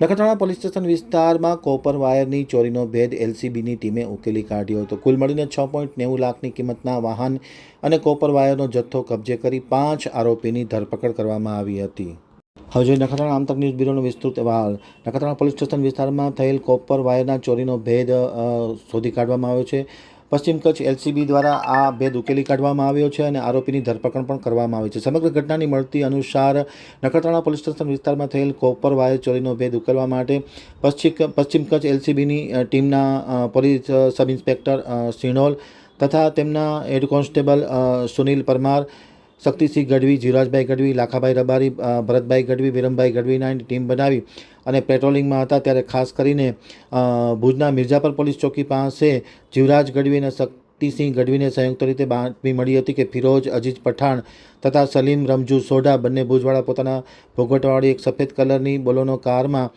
Nakhatrana police station વિસ્તારમાં copper વાયરની ચોરીનો ભેદ એલસીબીની ટીમે ઉકેલી કાઢ્યો હતો. કુલ મળીને 6.90 લાખની કિંમતના વાહન અને કોપર વાયરનો જથ્થો કબજે કરી 5 આરોપીની ધરપકડ કરવામાં આવી હતી. હવે જોઈએ નખત્રાણા આમતક ન્યૂઝ બ્યુરોનો વિસ્તૃત અહેવાલ. નખત્રાણા પોલીસ સ્ટેશન વિસ્તારમાં થયેલ કોપર વાયરના ચોરીનો ભેદ શોધી કાઢવામાં આવ્યો છે. પશ્ચિમ કચ્છ એલસીબી દ્વારા આ ભેદ ઉકેલી કાઢવામાં આવ્યો છે અને આરોપીની ધરપકડ પણ કરવામાં આવી છે. સમગ્ર ઘટનાની મળતી અનુસાર નખત્રાણા પોલીસ સ્ટેશન વિસ્તારમાં થયેલ કોપર વાયર ચોરીનો ભેદ ઉકેલવા માટે પશ્ચિમ કચ્છ એલસીબીની ટીમના પોલીસ સબ ઇન્સ્પેક્ટર સિણોલ તથા તેમના હેડ કોન્સ્ટેબલ સુનિલ પરમાર, શક્તિસિંહ ગઢવી, જીવરાજભાઈ ગઢવી, લાખાભાઈ રબારી, ભરતભાઈ ગઢવી, વિરમભાઈ ગઢવીના ટીમ બનાવી અને પેટ્રોલિંગમાં હતા ત્યારે ખાસ કરીને ભુજના મિર્જાપર પોલીસ ચોકી પાસે જીવરાજ ગઢવી અને શક્તિસિંહ ગઢવીને સંયુક્ત રીતે બાતમી મળી હતી કે ફિરોજ અજીજ પઠાણ તથા સલીમ રમજુ સોઢા બંને ભુજવાળા પોતાના ભોગવટવાળી એક સફેદ કલરની બોલોનો કારમાં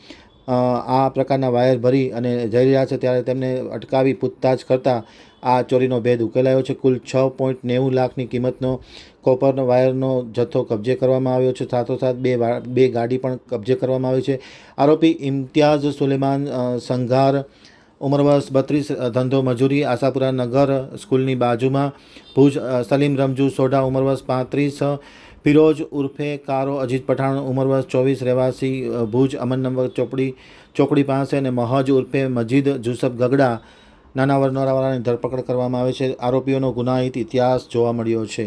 આ પ્રકારના વાયર ભરી અને જઈ રહ્યા છે ત્યારે તેમને અટકાવી પૂછતાછ કરતાં આ ચોરીનો ભેદ ઉકેલાયો છે. કુલ 6.90 લાખની કિંમતનો કોપરનો વાયરનો જથ્થો કબજે કરવામાં આવ્યો છે. સાથોસાથ બે ગાડી પણ કબજે કરવામાં આવી છે. આરોપી ઇમ્તિયાઝ સુલેમાન સંઘાર, ઉંમર વર્ષ 32, ધંધો મજૂરી, આશાપુરા નગર સ્કૂલની બાજુમાં, ભુજ. સલીમ રમજુ સોઢા, ઉંમર વર્ષ 35, ફિરોજ ઉર્ફે કારો અજીત પઠાણ, ઉંમર વર્ષ 24, રહેવાસી ભુજ અમનનગર ચોકડી પાસે, અને મહજ ઉર્ફે મજીદ જુસફ ગગડા નાના વરનોરાવાળાની ધરપકડ કરવામાં આવે છે. આરોપીઓનો ગુનાહિત ઇતિહાસ જોવા મળ્યો છે.